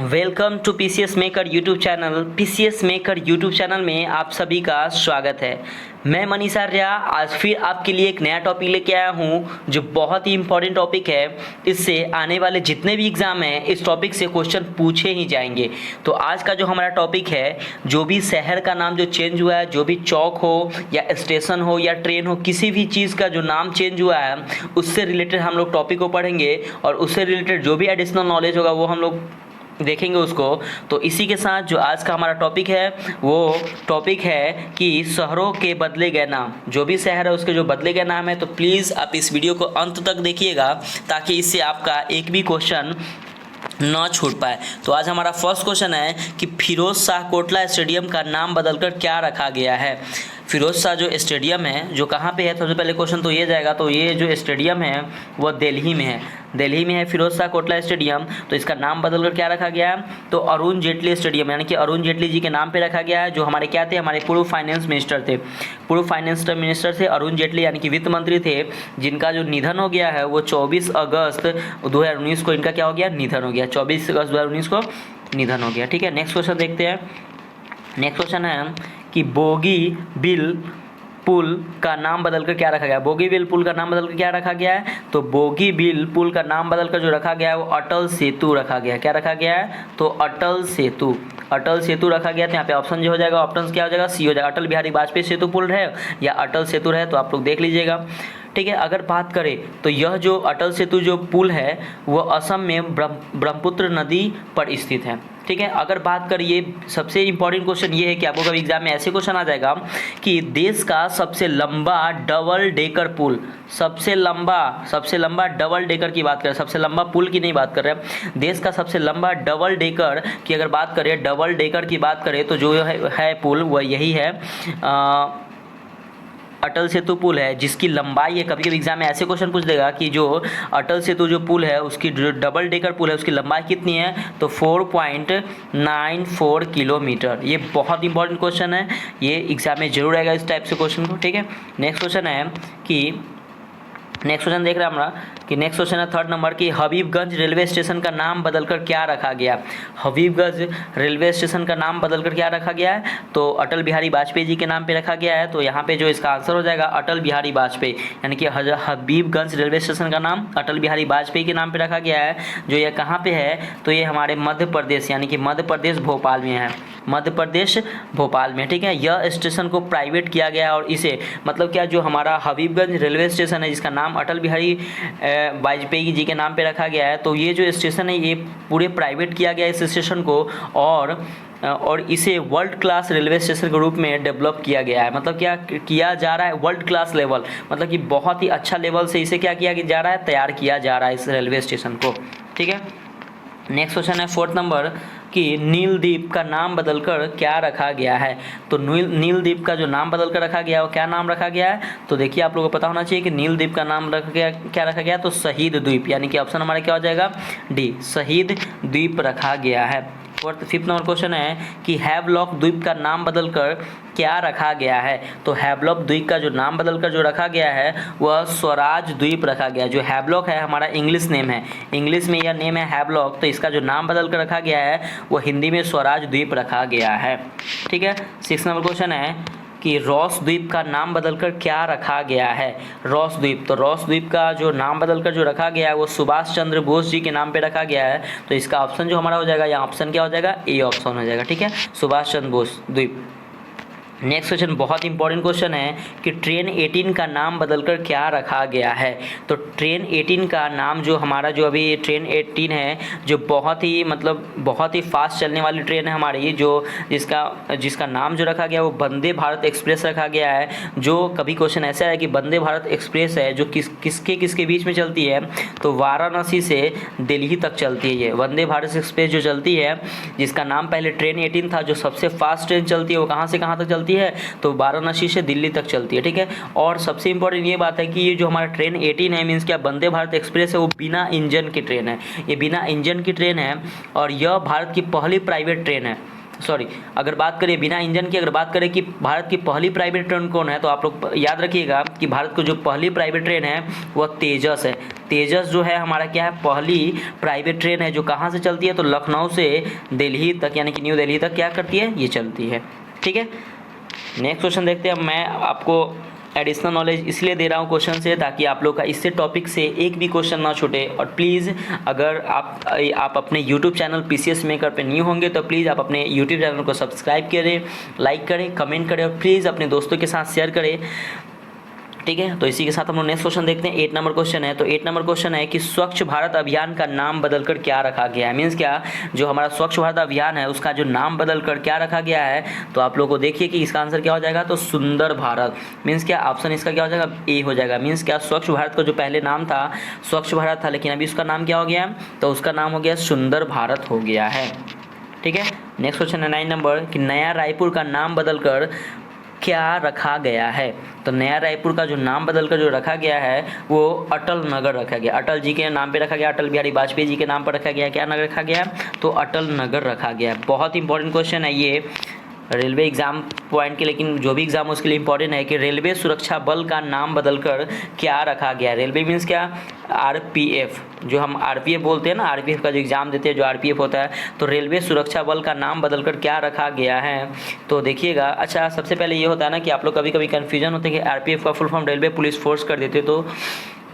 Welcome to PCS maker YouTube channel. PCS maker YouTube channel में आप सभी का स्वागत है। मैं मनीष आर्या आज फिर आपके लिए एक नया टॉपिक लेके आया हूँ जो बहुत ही इंपॉर्टेंट टॉपिक है। इससे आने वाले जितने भी एग्ज़ाम हैं इस टॉपिक से क्वेश्चन पूछे ही जाएंगे। तो आज का जो हमारा टॉपिक है, जो भी शहर का नाम जो चेंज हुआ है, जो भी चौक हो या स्टेशन हो या ट्रेन हो, किसी भी चीज़ का जो नाम चेंज हुआ है उससे रिलेटेड हम लोग टॉपिक को पढ़ेंगे और उससे रिलेटेड जो भी एडिशनल नॉलेज होगा वो हम लोग देखेंगे उसको। तो इसी के साथ जो आज का हमारा टॉपिक है वो टॉपिक है कि शहरों के बदले गए नाम। जो भी शहर है उसके जो बदले गए नाम है, तो प्लीज़ आप इस वीडियो को अंत तक देखिएगा ताकि इससे आपका एक भी क्वेश्चन ना छूट पाए। तो आज हमारा फर्स्ट क्वेश्चन है कि फिरोज शाह कोटला स्टेडियम का नाम बदलकर क्या रखा गया है। फिरोज शाह जो स्टेडियम है जो कहाँ पे है, सबसे पहले क्वेश्चन तो ये जाएगा। तो ये जो स्टेडियम है वो दिल्ली में है, दिल्ली में है फिरोज शाह कोटला स्टेडियम। तो इसका नाम बदलकर क्या रखा गया है, तो अरुण जेटली स्टेडियम, यानी कि अरुण जेटली जी के नाम पे रखा गया है। जो हमारे क्या थे, हमारे पूर्व फाइनेंस मिनिस्टर थे, पूर्व फाइनेंस मिनिस्टर थे अरुण जेटली, यानी कि वित्त मंत्री थे, जिनका जो निधन हो गया है वो 24 अगस्त 2019 को इनका क्या हो गया, निधन हो गया। 24 अगस्त 2019 को निधन हो गया। ठीक है, नेक्स्ट क्वेश्चन देखते हैं। नेक्स्ट क्वेश्चन है कि बोगी बिल पुल का नाम बदलकर क्या रखा गया। बोगी बिल पुल का नाम बदलकर क्या रखा गया है, तो बोगी बिल पुल का नाम बदलकर जो रखा गया है वो अटल सेतु रखा गया है। क्या रखा गया है, तो अटल सेतु, अटल सेतु रखा गया। तो यहाँ पे ऑप्शन जो हो जाएगा, ऑप्शन क्या हो जाएगा, सी हो जाएगा। अटल बिहारी वाजपेयी सेतु पुल है या अटल सेतु है, तो आप लोग देख लीजिएगा। ठीक है, अगर बात करें तो यह जो अटल सेतु जो पुल है वो असम में ब्रह्मपुत्र नदी पर स्थित है। ठीक है, अगर बात करिए सबसे इंपॉर्टेंट क्वेश्चन ये है कि आपको कभी एग्जाम में ऐसे क्वेश्चन आ जाएगा कि देश का सबसे लंबा डबल डेकर पुल, सबसे लंबा डबल डेकर की बात करें, सबसे लंबा पुल की नहीं बात कर रहे हैं, देश का सबसे लंबा डबल डेकर की अगर बात करें, डबल डेकर की बात करें तो जो है पुल वह यही है, अटल सेतु पुल है, जिसकी लंबाई है। कभी कभी एग्जाम में ऐसे क्वेश्चन पूछ देगा कि जो अटल सेतु जो पुल है उसकी जो डबल डेकर पुल है उसकी लंबाई कितनी है, तो 4.94 किलोमीटर। ये बहुत इंपॉर्टेंट क्वेश्चन है, ये एग्जाम में जरूर आएगा इस टाइप से क्वेश्चन को। ठीक है, नेक्स्ट क्वेश्चन है कि नेक्स्ट क्वेश्चन देख रहे हैं हमारा कि नेक्स्ट क्वेश्चन है थर्ड नंबर की हबीबगंज रेलवे स्टेशन का नाम बदलकर क्या रखा गया। हबीबगंज रेलवे स्टेशन का नाम बदलकर क्या रखा गया है, तो अटल बिहारी वाजपेयी जी के नाम पे रखा गया है। तो यहाँ पे जो इसका आंसर हो जाएगा अटल बिहारी वाजपेयी, यानी कि हबीबगंज रेलवे स्टेशन का नाम अटल बिहारी वाजपेयी के नाम पे रखा गया है। जो ये कहाँ पे है, तो ये हमारे मध्य प्रदेश, यानी कि मध्य प्रदेश भोपाल में है, मध्य प्रदेश भोपाल में। ठीक है, यह स्टेशन को प्राइवेट किया गया और इसे मतलब क्या, जो हमारा हबीबगंज रेलवे स्टेशन है जिसका नाम अटल बिहारी वाजपेयी जी के नाम पे रखा गया है, तो ये जो स्टेशन है ये पूरे प्राइवेट किया गया इस स्टेशन को और इसे वर्ल्ड क्लास रेलवे स्टेशन के रूप में डेवलप किया गया है। मतलब क्या किया जा रहा है, वर्ल्ड क्लास लेवल, मतलब कि बहुत ही अच्छा लेवल से इसे क्या किया जा रहा है, तैयार किया जा रहा है इस रेलवे स्टेशन को। ठीक है, नेक्स्ट क्वेश्चन है फोर्थ नंबर कि नील द्वीप का नाम बदलकर क्या रखा गया है। तो नील द्वीप का जो नाम बदलकर रखा गया है वो क्या नाम रखा गया है, तो देखिए आप लोगों को पता होना चाहिए कि नील द्वीप का नाम रखा गया, क्या रखा गया, तो शहीद द्वीप, यानी कि ऑप्शन हमारा क्या हो जाएगा, डी, शहीद द्वीप रखा गया है। फिफ्थ नंबर क्वेश्चन है कि हैवलॉक द्वीप का नाम बदलकर क्या रखा गया है। तो हैवलॉक द्वीप का जो नाम बदलकर जो रखा गया है वह स्वराज द्वीप रखा गया है। जो हैवलॉक है हमारा इंग्लिश नेम है, इंग्लिश में यह नेम है हैवलॉक, तो इसका जो नाम बदलकर रखा गया है वो हिंदी में स्वराज द्वीप रखा गया है। ठीक है, सिक्स नंबर क्वेश्चन है कि रॉस द्वीप का नाम बदलकर क्या रखा गया है। रॉस द्वीप, तो रॉस द्वीप का जो नाम बदलकर जो रखा गया है वो सुभाष चंद्र बोस जी के नाम पे रखा गया है। तो इसका ऑप्शन जो हमारा हो जाएगा, यहाँ ऑप्शन क्या हो जाएगा, ए ऑप्शन हो जाएगा। ठीक है, सुभाष चंद्र बोस द्वीप। नेक्स्ट क्वेश्चन बहुत इंपॉर्टेंट क्वेश्चन है कि ट्रेन 18 का नाम बदलकर क्या रखा गया है। तो ट्रेन 18 का नाम जो हमारा जो अभी ट्रेन 18 है, जो बहुत ही मतलब बहुत ही फास्ट चलने वाली ट्रेन है हमारी, जो जिसका नाम जो रखा गया वो वंदे भारत एक्सप्रेस रखा गया है। जो कभी क्वेश्चन ऐसा है कि वंदे भारत एक्सप्रेस है जो किसके बीच में चलती है, तो वाराणसी से दिल्ली तक चलती है। ये वंदे भारत एक्सप्रेस जो चलती है, जिसका नाम पहले ट्रेन 18 था, जो सबसे फास्ट ट्रेन चलती है वो कहाँ से कहाँ तक चलती है, तो वाराणसी से दिल्ली तक चलती है। ठीक है, और सबसे इंपॉर्टेंट ये बात है कि ये जो हमारा ट्रेन 18 है, मीन्स क्या वंदे भारत एक्सप्रेस है, वो बिना इंजन की ट्रेन है, ये बिना इंजन की ट्रेन है और यह भारत की पहली प्राइवेट ट्रेन है। सॉरी, अगर बात करें बिना इंजन की, अगर बात करें कि भारत की पहली प्राइवेट ट्रेन कौन है, तो आप लोग याद रखिएगा कि भारत को जो पहली प्राइवेट ट्रेन है वह तेजस है। तेजस जो है हमारा क्या है, पहली प्राइवेट ट्रेन है जो कहाँ से चलती है, तो लखनऊ से दिल्ली तक यानी कि न्यू दिल्ली तक क्या करती है, ये चलती है। ठीक है, नेक्स्ट क्वेश्चन देखते हैं। मैं आपको एडिशनल नॉलेज इसलिए दे रहा हूँ क्वेश्चन से, ताकि आप लोग का इससे टॉपिक से एक भी क्वेश्चन ना छूटे। और प्लीज़ अगर आप अपने यूट्यूब चैनल पीसीएस मेकर पे न्यू होंगे तो प्लीज़ आप अपने यूट्यूब चैनल को सब्सक्राइब करें, लाइक करें, कमेंट करें और प्लीज़ अपने दोस्तों के साथ शेयर करें। ठीक है, तो इसी के साथ हम लोग नेक्स्ट क्वेश्चन देखते हैं। 8 नंबर क्वेश्चन है, तो 8 नंबर क्वेश्चन है कि स्वच्छ भारत अभियान का नाम बदलकर क्या रखा गया है। मीन्स क्या, जो हमारा स्वच्छ भारत अभियान है उसका जो नाम बदलकर क्या रखा गया है, तो आप लोग को देखिए कि इसका आंसर क्या हो जाएगा, तो सुंदर भारत। मीन्स क्या, ऑप्शन इसका क्या हो जाएगा, ए हो जाएगा। मीन्स क्या, स्वच्छ भारत का जो पहले नाम था स्वच्छ भारत था, लेकिन अभी उसका नाम क्या हो गया, तो उसका नाम हो गया सुंदर भारत हो गया है। ठीक है, नेक्स्ट क्वेश्चन है 9 नंबर कि नया रायपुर का नाम बदलकर क्या रखा गया है। तो नया रायपुर का जो नाम बदलकर जो रखा गया है वो अटल नगर रखा गया। अटल जी के नाम पे रखा गया, अटल बिहारी वाजपेयी जी के नाम पर रखा गया। क्या नगर रखा गया, तो अटल नगर रखा गया। बहुत इंपॉर्टेंट क्वेश्चन है ये रेलवे एग्जाम पॉइंट के, लेकिन जो भी एग्जाम उसके लिए इंपॉर्टेंट है कि रेलवे सुरक्षा बल का नाम बदलकर क्या रखा गया। रेलवे मीन्स क्या, आरपीएफ, जो हम आरपीएफ बोलते हैं ना, आरपीएफ का जो एग्जाम देते हैं जो आरपीएफ होता है, तो रेलवे सुरक्षा बल का नाम बदलकर क्या रखा गया है। तो देखिएगा, अच्छा सबसे पहले ये होता है ना कि आप लोग कभी कभी कन्फ्यूजन होते हैं कि आरपीएफ का full form railway police force कर देते, तो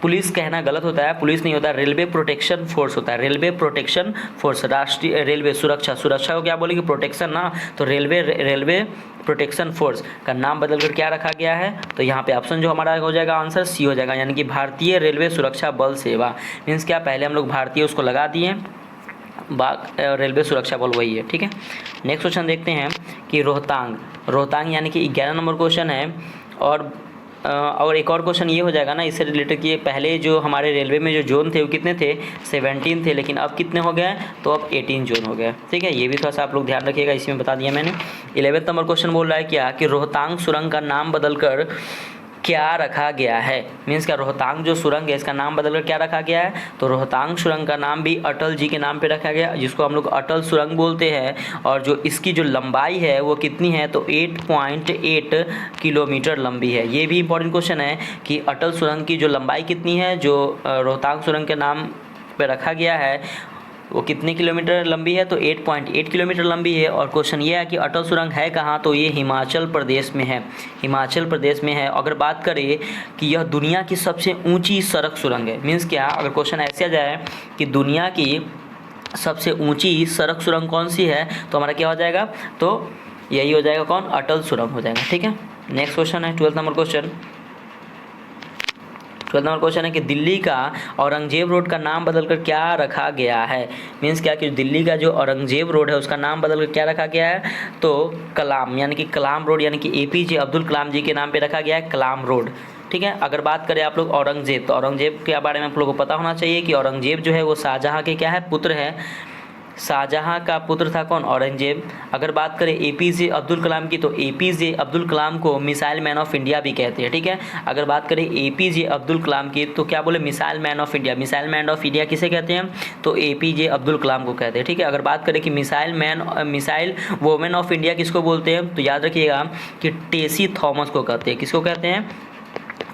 पुलिस कहना गलत होता है, पुलिस नहीं होता है, रेलवे प्रोटेक्शन फोर्स होता है। रेलवे प्रोटेक्शन फोर्स, राष्ट्रीय रेलवे सुरक्षा, सुरक्षा को क्या बोलेंगे, प्रोटेक्शन ना, तो रेलवे प्रोटेक्शन फोर्स का नाम बदलकर क्या रखा गया है। तो यहाँ पे ऑप्शन जो हमारा हो जाएगा आंसर सी हो जाएगा, यानी कि भारतीय रेलवे सुरक्षा बल सेवा। मीन्स क्या, पहले हम लोग भारतीय उसको लगा दिए, रेलवे सुरक्षा बल वही है। ठीक है, नेक्स्ट क्वेश्चन देखते हैं कि रोहतांग यानी कि 11 नंबर क्वेश्चन है। और एक और क्वेश्चन ये हो जाएगा ना इससे रिलेटेड कि पहले जो हमारे रेलवे में जो जोन थे वो कितने थे, 17 थे, लेकिन अब कितने हो गए, तो अब 18 जोन हो गए। ठीक है, ये भी थोड़ा सा आप लोग ध्यान रखिएगा, इसमें बता दिया मैंने। 11 नंबर क्वेश्चन बोल रहा है क्या, कि रोहतांग सुरंग का नाम बदलकर क्या रखा गया है। मीन्स क्या, रोहतांग जो सुरंग है इसका नाम बदलकर क्या रखा गया है, तो रोहतांग सुरंग का नाम भी अटल जी के नाम पे रखा गया, जिसको हम लोग अटल सुरंग बोलते हैं। और जो इसकी जो लंबाई है वो कितनी है, तो 8.8 किलोमीटर लंबी है। ये भी इंपॉर्टेंट क्वेश्चन है कि अटल सुरंग की जो लंबाई कितनी है, जो रोहतांग सुरंग के नाम पे रखा गया है वो कितने किलोमीटर लंबी है, तो 8.8 किलोमीटर लंबी है। और क्वेश्चन ये है कि अटल सुरंग है कहाँ, तो ये हिमाचल प्रदेश में है, हिमाचल प्रदेश में है। अगर बात करें कि यह दुनिया की सबसे ऊंची सड़क सुरंग है। मीन्स क्या, अगर क्वेश्चन ऐसे आ जाए कि दुनिया की सबसे ऊंची सड़क सुरंग कौन सी है, तो हमारा क्या हो जाएगा, तो यही हो जाएगा कौन, अटल सुरंग हो जाएगा। ठीक है, नेक्स्ट क्वेश्चन है 12 नंबर क्वेश्चन। 12 नंबर क्वेश्चन है कि दिल्ली का औरंगजेब रोड का नाम बदलकर क्या रखा गया है। मीन्स क्या, कि दिल्ली का जो औरंगजेब रोड है उसका नाम बदलकर क्या रखा गया है, तो कलाम, यानी कि कलाम रोड, यानी कि एपीजे अब्दुल कलाम जी के नाम पे रखा गया है कलाम रोड। ठीक है, अगर बात करें आप लोग औरंगजेब, तो औरंगजेब के बारे में आप लोगों को पता होना चाहिए कि औरंगजेब जो है वो शाहजहाँ के क्या है, पुत्र है। शाहजहाँ का पुत्र था कौन, औरंगजेब। अगर बात करें एपीजे अब्दुल कलाम की, तो एपीजे अब्दुल कलाम को मिसाइल मैन ऑफ इंडिया भी कहते हैं। ठीक है, अगर बात करें एपीजे अब्दुल कलाम की, तो क्या बोले, missile man of India. Missile man of India किसे कहते हैं, तो एपीजे अब्दुल कलाम को कहते हैं। ठीक है, अगर बात करें कि मिसाइल वोमेन ऑफ इंडिया किसको बोलते हैं, तो याद रखिएगा कि टेसी थॉमस को कहते हैं। किसको कहते हैं,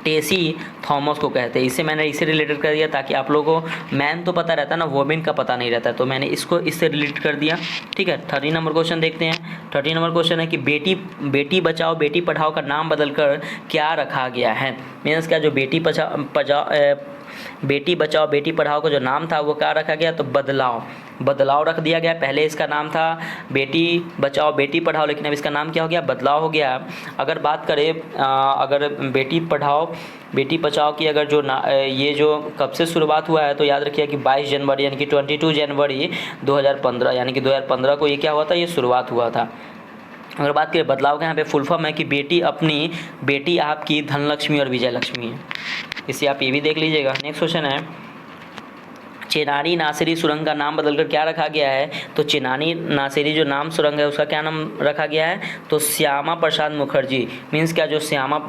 टेसी थॉमस को कहते हैं। इससे मैंने इसे रिलेटेड कर दिया ताकि आप लोगों को मैन तो पता रहता है ना, वोमेन का पता नहीं रहता, तो मैंने इसको इससे रिलेट कर दिया। ठीक है, 13 नंबर क्वेश्चन देखते हैं। 13 नंबर क्वेश्चन है कि बेटी बचाओ बेटी पढ़ाओ का नाम बदलकर क्या रखा गया है। मीन्स क्या, जो बेटी बचाओ बेटी पढ़ाओ का जो नाम था वो क्या रखा गया, तो बदलाव रख दिया गया। पहले इसका नाम था बेटी बचाओ बेटी पढ़ाओ, लेकिन अब इसका नाम क्या हो गया, बदलाव हो गया। अगर बात करें अगर बेटी पढ़ाओ बेटी बचाओ की अगर जो ये जो कब से शुरुआत हुआ है, तो याद रखिए कि 22 जनवरी यानी कि 22 जनवरी 2015 यानी कि 2015 को ये क्या हुआ था, ये शुरुआत हुआ था। अगर बात करें बदलाव का, यहाँ पे फुल फॉर्म है कि बेटी आपकी धनलक्ष्मी और विजय लक्ष्मी है। इसे आप ये भी देख लीजिएगा। नेक्स्ट क्वेश्चन है चेनानी नासिरी सुरंग का नाम बदलकर क्या रखा गया है, तो चेनानी नासिरी जो नाम सुरंग है उसका क्या नाम रखा गया है, तो श्यामा प्रसाद मुखर्जी। मीन्स क्या, जो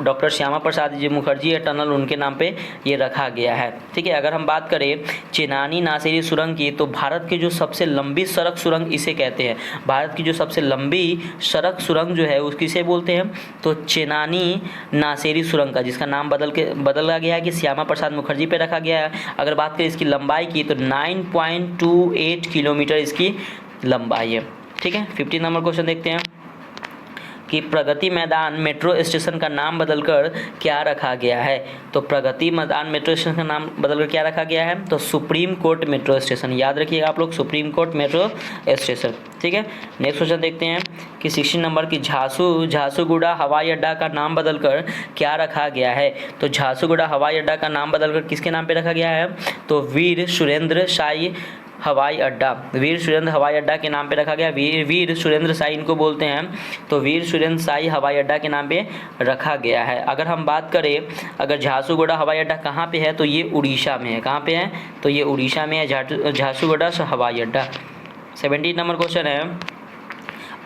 डॉक्टर श्यामा प्रसाद जी मुखर्जी है टनल, उनके नाम पे ये रखा गया है। ठीक है, अगर हम बात करें चेनानी नासेरी सुरंग की, तो भारत की जो सबसे लंबी सड़क सुरंग इसे कहते हैं। भारत की जो सबसे लंबी सड़क सुरंग जो है उसकी से बोलते हैं तो चेनानी नासेरी सुरंग का, जिसका नाम बदला गया है कि श्यामा प्रसाद मुखर्जी पे रखा गया है। अगर बात करें इसकी लंबाई की तो 9.28 किलोमीटर इसकी लंबाई है। ठीक है, 15 नंबर क्वेश्चन देखते हैं कि प्रगति मैदान मेट्रो स्टेशन का नाम बदलकर क्या रखा गया है। तो प्रगति मैदान मेट्रो स्टेशन का नाम बदलकर क्या रखा गया है, तो सुप्रीम कोर्ट मेट्रो स्टेशन। याद रखिएगा आप लोग, सुप्रीम कोर्ट मेट्रो स्टेशन। ठीक है, नेक्स्ट क्वेश्चन देखते हैं कि 16 नंबर की झांसूगुड़ा हवाई अड्डा का नाम बदलकर क्या रखा गया है। तो झांसूगुड़ा हवाई अड्डा का नाम बदलकर किसके नाम पे रखा गया है, तो वीर सुरेंद्र शाही हवाई अड्डा, वीर सुरेंद्र हवाई अड्डा के नाम पे रखा गया। वीर सुरेंद्र शाही इनको बोलते हैं, तो वीर सुरेंद्र शाही हवाई अड्डा के नाम पे रखा गया है। अगर हम बात करें अगर झांसूगुड़ा हवाई अड्डा कहाँ पे है, तो ये उड़ीसा में है। कहाँ पे है, तो ये उड़ीसा में है झांसूगुड़ा हवाई अड्डा। 17 नंबर क्वेश्चन है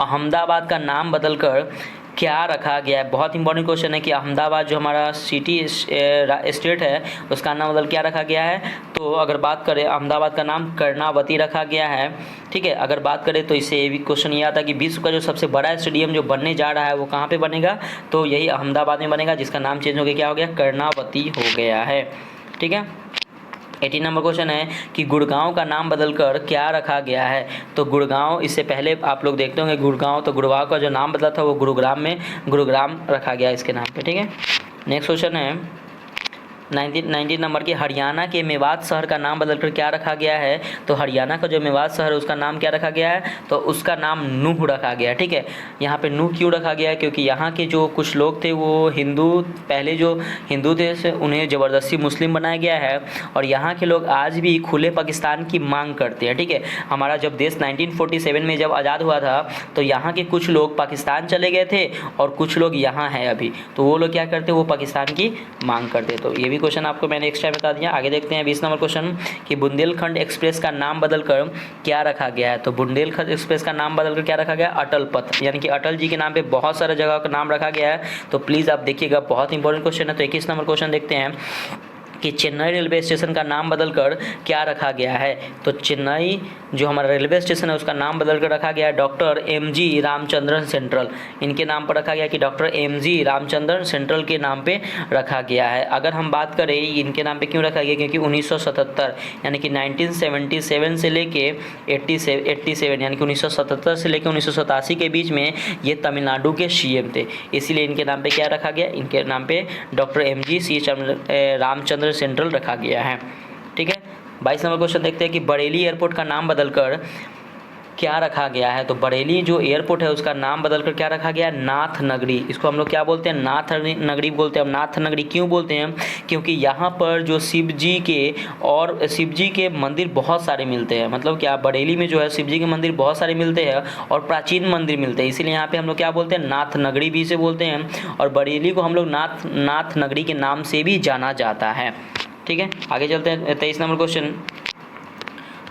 अहमदाबाद का नाम बदलकर क्या रखा गया है। बहुत इंपॉर्टेंट क्वेश्चन है कि अहमदाबाद जो हमारा सिटी स्टेट है उसका नाम बदल क्या रखा गया है। तो अगर बात करें अहमदाबाद का नाम कर्णावती रखा गया है। ठीक है, अगर बात करें तो इससे ये भी क्वेश्चन ये आता कि विश्व का जो सबसे बड़ा स्टेडियम जो बनने जा रहा है वो कहाँ पे बनेगा, तो यही अहमदाबाद में बनेगा, जिसका नाम चेंज हो गया, क्या हो गया, कर्णावती हो गया है। ठीक है, 18 नंबर क्वेश्चन है कि गुड़गांव का नाम बदलकर क्या रखा गया है। तो गुड़गांव, इससे पहले आप लोग देखते होंगे गुड़गांव, तो गुड़गांव का जो नाम बदला था वो गुरुग्राम रखा गया इसके नाम पे। ठीक है, नेक्स्ट क्वेश्चन है 19 नंबर की हरियाणा के मेवात शहर का नाम बदलकर क्या रखा गया है। तो हरियाणा का जो मेवात शहर है उसका नाम क्या रखा गया है, तो उसका नाम नूह रखा गया है। ठीक है, यहाँ पे नूह क्यों रखा गया है, क्योंकि यहाँ के जो कुछ लोग थे वो हिंदू, पहले जो हिंदू थे उन्हें ज़बरदस्ती मुस्लिम बनाया गया है, और यहाँ के लोग आज भी खुले पाकिस्तान की मांग करते हैं। ठीक है, हमारा जब देश 1947 में जब आज़ाद हुआ था तो यहाँ के कुछ लोग पाकिस्तान चले गए थे और कुछ लोग यहाँ हैं अभी, तो वो लोग क्या करते, वो पाकिस्तान की मांग करते। तो ये भी क्वेश्चन आपको मैंने एक्स्ट्रा बता दिया। आगे देखते हैं 20 नंबर क्वेश्चन कि बुंदेलखंड एक्सप्रेस का नाम बदलकर क्या रखा गया है। तो बुंदेलखंड एक्सप्रेस का नाम बदलकर क्या रखा गया, अटल पथ, यानी कि अटल जी के नाम पे बहुत सारे जगह का नाम रखा गया है। तो प्लीज़ आप देखिएगा, बहुत इंपॉर्टेंट क्वेश्चन है। तो 21 नंबर क्वेश्चन देखते हैं कि चेन्नई रेलवे स्टेशन का नाम बदलकर क्या रखा गया है। तो चेन्नई जो हमारा रेलवे स्टेशन है उसका नाम बदलकर रखा गया है डॉक्टर एम.जी. रामचंद्रन सेंट्रल, इनके नाम पर रखा गया कि डॉक्टर एम.जी. रामचंद्रन सेंट्रल के नाम पे रखा गया है। अगर हम बात करें इनके नाम पे क्यों रखा गया, क्योंकि 1977 यानी कि 1977 से लेके 87 यानी कि 1977 से लेकर 1987 के बीच में ये तमिलनाडु के सीएम थे, इसीलिए इनके नाम पे क्या रखा गया, इनके नाम पे डॉक्टर एम.जी. रामचंद्र सेंट्रल रखा गया है। ठीक है, 22 नंबर क्वेश्चन देखते हैं कि बरेली एयरपोर्ट का नाम बदलकर क्या रखा गया है। तो बरेली जो एयरपोर्ट है उसका नाम बदलकर क्या रखा गया है, नाथ नगरी। इसको हम लोग क्या बोलते हैं, नाथ नगरी बोलते हैं। नाथ नगरी क्यों बोलते हैं, क्योंकि यहाँ पर जो शिव जी के मंदिर बहुत सारे मिलते हैं। मतलब क्या, बरेली में जो है शिव जी के मंदिर बहुत सारे मिलते हैं और प्राचीन मंदिर मिलते हैं, इसीलिए यहाँ पे हम लोग क्या बोलते हैं, नाथ नगरी भी इसे बोलते हैं, और बरेली को हम लोग नाथ नगरी के नाम से भी जाना जाता है। ठीक है, आगे चलते हैं 23 नंबर क्वेश्चन।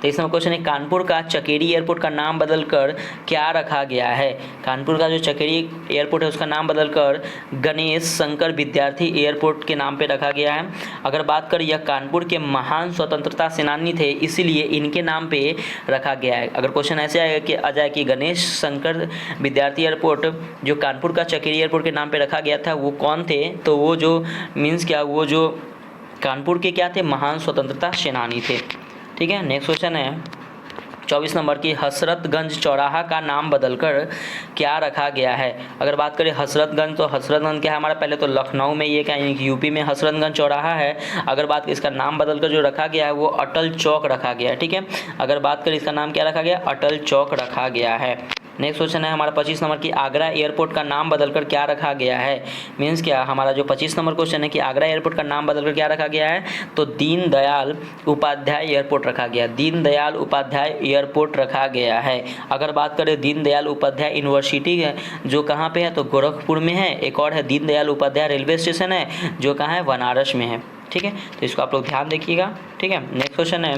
23 नंबर क्वेश्चन है कानपुर का चकेरी एयरपोर्ट का नाम बदलकर क्या रखा गया है। कानपुर का जो चकेरी एयरपोर्ट है उसका नाम बदलकर गणेश शंकर विद्यार्थी एयरपोर्ट के नाम पे रखा गया है। अगर बात करें यह कानपुर के महान स्वतंत्रता सेनानी थे, इसीलिए इनके नाम पे रखा गया है। अगर क्वेश्चन ऐसे आ जाए कि गणेश शंकर विद्यार्थी एयरपोर्ट जो कानपुर का चकेरी एयरपोर्ट के नाम पे रखा गया था वो कौन थे, तो वो जो मीन्स क्या, वो जो कानपुर के क्या थे, महान स्वतंत्रता सेनानी थे। ठीक है, नेक्स्ट क्वेश्चन है 24 नंबर की हसरतगंज चौराहा का नाम बदलकर क्या रखा गया है। अगर बात करें हसरतगंज, तो हसरतगंज क्या है हमारा, पहले तो लखनऊ में ये क्या यानी कि यूपी में हसरतगंज चौराहा है। अगर बात करें इसका नाम बदलकर जो रखा गया है वो अटल चौक रखा गया है। ठीक है, अगर बात करें इसका नाम क्या रखा गया, अटल चौक रखा गया है। नेक्स्ट क्वेश्चन है हमारा 25 नंबर की आगरा एयरपोर्ट का नाम बदलकर क्या रखा गया है। मीन्स क्या, हमारा जो 25 नंबर क्वेश्चन है कि आगरा एयरपोर्ट का नाम बदलकर क्या रखा गया है, तो दीनदयाल उपाध्याय एयरपोर्ट रखा गया, दीनदयाल उपाध्याय एयरपोर्ट रखा गया है। अगर बात करें दीनदयाल उपाध्याय यूनिवर्सिटी है जो कहाँ पे है, तो गोरखपुर में है। एक और है दीनदयाल उपाध्याय रेलवे स्टेशन है जो कहाँ है, बनारस में है। ठीक है, तो इसको आप लोग ध्यान देखिएगा। ठीक है, नेक्स्ट क्वेश्चन है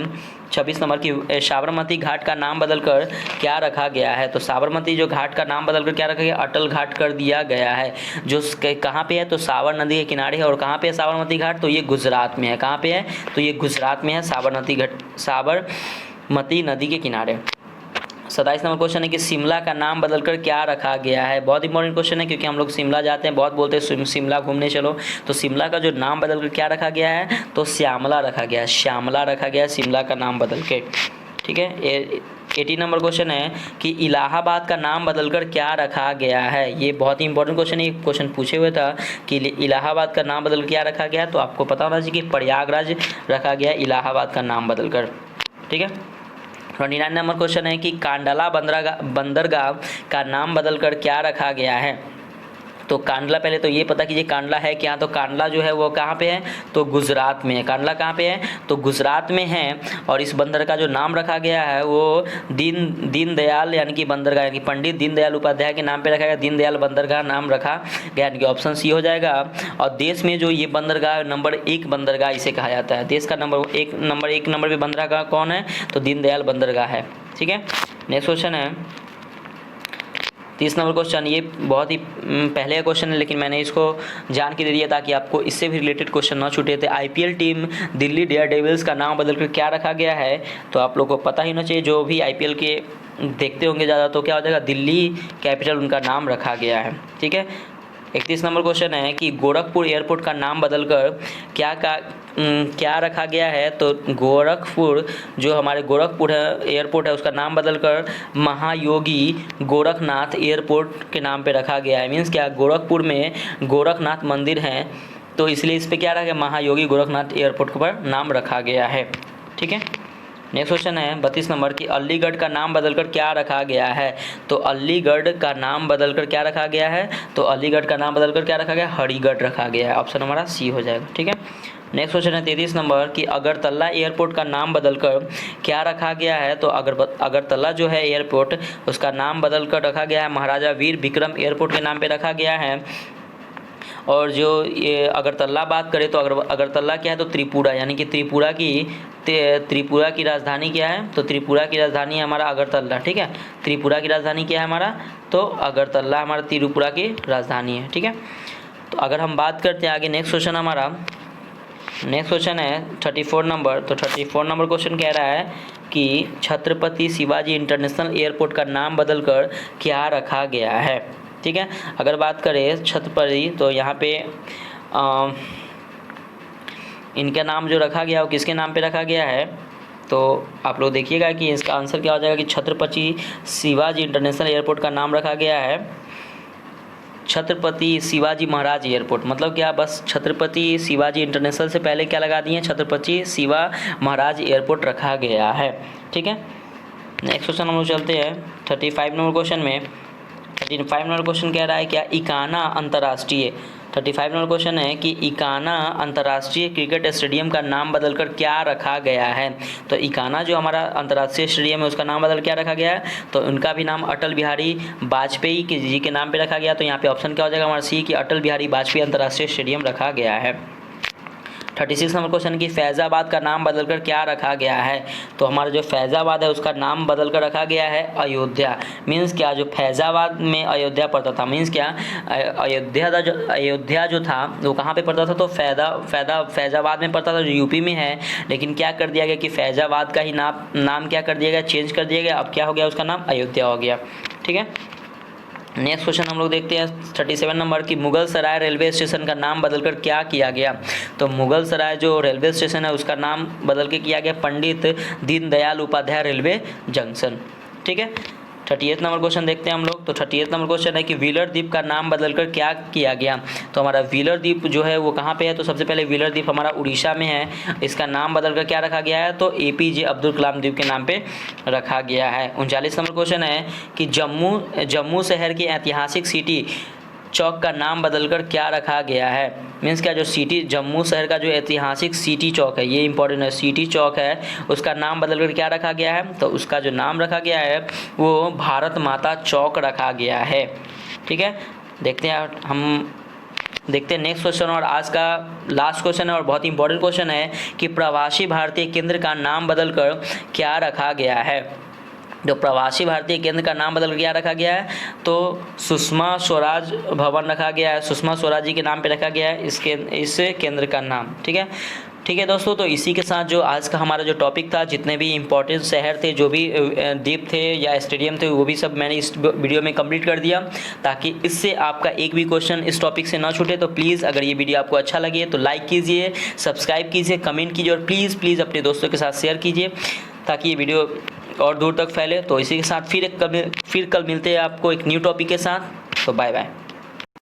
26 नंबर की, साबरमती घाट का नाम बदलकर क्या रखा गया है? तो साबरमती जो घाट का नाम बदलकर क्या रखा गया? अटल घाट कर दिया गया है। जो कहाँ पे है? तो साबर नदी के किनारे है। और कहाँ पे है साबरमती घाट? तो ये गुजरात में है। कहाँ पे है? तो ये गुजरात में है, साबरमती नदी के किनारे। 27 नंबर क्वेश्चन है कि शिमला का नाम बदलकर क्या रखा गया है? बहुत इंपॉर्टेंट क्वेश्चन है, क्योंकि हम लोग शिमला जाते हैं, बहुत बोलते हैं शिमला घूमने चलो। तो शिमला का जो नाम बदलकर क्या रखा गया है? तो श्यामला रखा गया, श्यामला रखा गया शिमला का नाम बदल के। ठीक है, 80 नंबर क्वेश्चन है कि इलाहाबाद का नाम बदलकर क्या रखा गया है? ये बहुत ही इंपॉर्टेंट क्वेश्चन है। क्वेश्चन पूछे हुए था कि इलाहाबाद का नाम बदल क्या रखा गया, तो आपको पता होना चाहिए कि प्रयागराज रखा गया इलाहाबाद का नाम बदलकर। ठीक है, 29 नंबर क्वेश्चन है कि कांडला बंदरगाह का नाम बदलकर क्या रखा गया है? तो कांडला, पहले तो ये पता कीजिए कांडला है क्या। तो कांडला जो है वो कहाँ पे है? तो गुजरात में है। कांडला कहाँ पे है? तो गुजरात में है। और इस बंदर का जो नाम रखा गया है वो दीनदयाल यानी कि बंदरगाह, यानी पंडित दीनदयाल उपाध्याय के नाम पे रखा गया, दीनदयाल बंदरगाह नाम रखा गया, यानी कि ऑप्शन सी हो जाएगा। और देश में जो ये बंदरगाह नंबर 1 बंदरगाह इसे कहा जाता है। देश का नंबर एक नंबर पे बंदरगाह कौन है? तो दीनदयाल बंदरगाह है। ठीक है, नेक्स्ट क्वेश्चन है 30 नंबर क्वेश्चन। ये बहुत ही पहले का क्वेश्चन है, लेकिन मैंने इसको जान के दे दिया ताकि आपको इससे भी रिलेटेड क्वेश्चन ना छूटे थे। IPL team Delhi Daredevils का नाम बदलकर क्या रखा गया है? तो आप लोग को पता ही होना चाहिए, जो भी आईपीएल के देखते होंगे ज़्यादा, तो क्या हो जाएगा? दिल्ली कैपिटल उनका नाम रखा गया है। ठीक है, 31 नंबर क्वेश्चन है कि गोरखपुर एयरपोर्ट का नाम बदलकर क्या रखा गया है? तो गोरखपुर जो हमारे गोरखपुर है एयरपोर्ट है, उसका नाम बदलकर महायोगी गोरखनाथ एयरपोर्ट के नाम पे रखा गया है। मीन्स क्या? गोरखपुर में गोरखनाथ मंदिर है, तो इसलिए इस पर क्या रखा गया? महायोगी गोरखनाथ एयरपोर्ट पर नाम रखा गया है। ठीक है, नेक्स्ट क्वेश्चन है 32 नंबर की, अलीगढ़ का नाम बदलकर क्या रखा गया है? तो अलीगढ़ का नाम बदलकर क्या रखा गया है? तो अलीगढ़ का नाम बदलकर क्या रखा गया? हरिगढ़ रखा गया है। ऑप्शन हमारा सी हो जाएगा। ठीक है, नेक्स्ट क्वेश्चन है 33 नंबर की, अगरतला एयरपोर्ट का नाम बदलकर क्या रखा गया है? तो अगरतला जो है एयरपोर्ट, उसका नाम बदलकर रखा गया है महाराजा वीर विक्रम एयरपोर्ट के नाम पे रखा गया है। और जो ये अगरतला बात करें तो अगरतला क्या है? तो त्रिपुरा, यानी कि त्रिपुरा की राजधानी क्या है? तो त्रिपुरा की राजधानी है हमारा अगरतला। ठीक है, त्रिपुरा की राजधानी क्या है हमारा? तो अगरतला हमारा त्रिपुरा की राजधानी है। ठीक है, तो अगर हम बात करते हैं आगे, नेक्स्ट क्वेश्चन हमारा नेक्स्ट क्वेश्चन है 34 नंबर। तो 34 नंबर क्वेश्चन कह रहा है कि छत्रपति शिवाजी इंटरनेशनल एयरपोर्ट का नाम बदलकर क्या रखा गया है? ठीक है, अगर बात करें छत्रपति, तो यहाँ पे इनका नाम जो रखा गया वो किसके नाम पे रखा गया है? तो आप लोग देखिएगा कि इसका आंसर क्या हो जाएगा कि छत्रपति शिवाजी इंटरनेशनल एयरपोर्ट का नाम रखा गया है छत्रपति शिवाजी महाराज एयरपोर्ट। मतलब क्या? बस छत्रपति शिवाजी इंटरनेशनल से पहले क्या लगा दिए? छत्रपति शिवा महाराज एयरपोर्ट रखा गया है। ठीक है, नेक्स्ट क्वेश्चन हम लोग चलते हैं 35 नंबर क्वेश्चन में। 35 नंबर क्वेश्चन कह रहा है क्या इकाना अंतर्राष्ट्रीय 35 नंबर क्वेश्चन है कि इकाना अंतर्राष्ट्रीय क्रिकेट स्टेडियम का नाम बदलकर क्या रखा गया है? तो इकाना जो हमारा अंतर्राष्ट्रीय स्टेडियम है उसका नाम बदल क्या रखा गया है? तो उनका भी नाम अटल बिहारी वाजपेयी जी के नाम पे रखा गया। तो यहाँ पे ऑप्शन क्या हो जाएगा हमारा? सी, कि अटल बिहारी वाजपेयी अंतर्राष्ट्रीय स्टेडियम रखा गया है। 36 नंबर क्वेश्चन की फैज़ाबाद का नाम बदलकर क्या रखा गया है? तो हमारा जो फैज़ाबाद है उसका नाम बदलकर रखा गया है अयोध्या। मीन्स क्या? जो फैज़ाबाद में अयोध्या पड़ता था, मीन्स क्या? अयोध्या जो था वो कहाँ पे पड़ता था? तो फैज़ाबाद में पड़ता था, जो यूपी में है। लेकिन क्या कर दिया गया कि फैज़ाबाद का ही नाम क्या कर दिया गया? चेंज कर दिया गया। अब क्या हो गया? उसका नाम अयोध्या हो गया। ठीक है, नेक्स्ट क्वेश्चन हम लोग देखते हैं 37 नंबर की, मुगल सराय रेलवे स्टेशन का नाम बदलकर क्या किया गया? तो मुगल सराय जो रेलवे स्टेशन है उसका नाम बदल के किया गया पंडित दीनदयाल उपाध्याय रेलवे जंक्शन। ठीक है, 38 नंबर क्वेश्चन देखते हैं हम लोग। तो 38 नंबर क्वेश्चन है कि व्हीलर द्वीप का नाम बदलकर क्या किया गया? तो हमारा व्हीलर द्वीप जो है वो कहाँ पे है? तो सबसे पहले व्हीलर द्वीप हमारा उड़ीसा में है। इसका नाम बदलकर क्या रखा गया है? तो एपीजे अब्दुल कलाम द्वीप के नाम पे रखा गया है। 39 नंबर क्वेश्चन है कि जम्मू शहर की ऐतिहासिक सिटी चौक का नाम बदलकर क्या रखा गया है? मीन्स क्या? जो सिटी जम्मू शहर का जो ऐतिहासिक सिटी चौक है, ये इंपॉर्टेंट है, सिटी चौक है, उसका नाम बदलकर क्या रखा गया है? तो उसका जो नाम रखा गया है वो भारत माता चौक रखा गया है। ठीक है, देखते हैं हम देखते हैं नेक्स्ट क्वेश्चन, और आज का लास्ट क्वेश्चन है और बहुत ही इंपॉर्टेंट क्वेश्चन है कि प्रवासी भारतीय केंद्र का नाम बदलकर क्या रखा गया है। जो प्रवासी भारतीय केंद्र का नाम बदल क्या रखा गया है, तो सुषमा स्वराज भवन रखा गया है, सुषमा स्वराज जी के नाम पे रखा गया है इस केंद्र का नाम। ठीक है दोस्तों, तो इसी के साथ जो आज का हमारा जो टॉपिक था, जितने भी इंपॉर्टेंट शहर थे, जो भी द्वीप थे या स्टेडियम थे, वो भी सब मैंने इस वीडियो में कंप्लीट कर दिया, ताकि इससे आपका एक भी क्वेश्चन इस टॉपिक से ना छूटे। तो प्लीज़ अगर ये वीडियो आपको अच्छा लगे तो लाइक कीजिए, सब्सक्राइब कीजिए, कमेंट कीजिए और प्लीज़ अपने दोस्तों के साथ शेयर कीजिए, ताकि ये वीडियो और दूर तक फैले। तो इसी के साथ फिर कल मिलते हैं आपको एक न्यू टॉपिक के साथ। तो बाय बाय।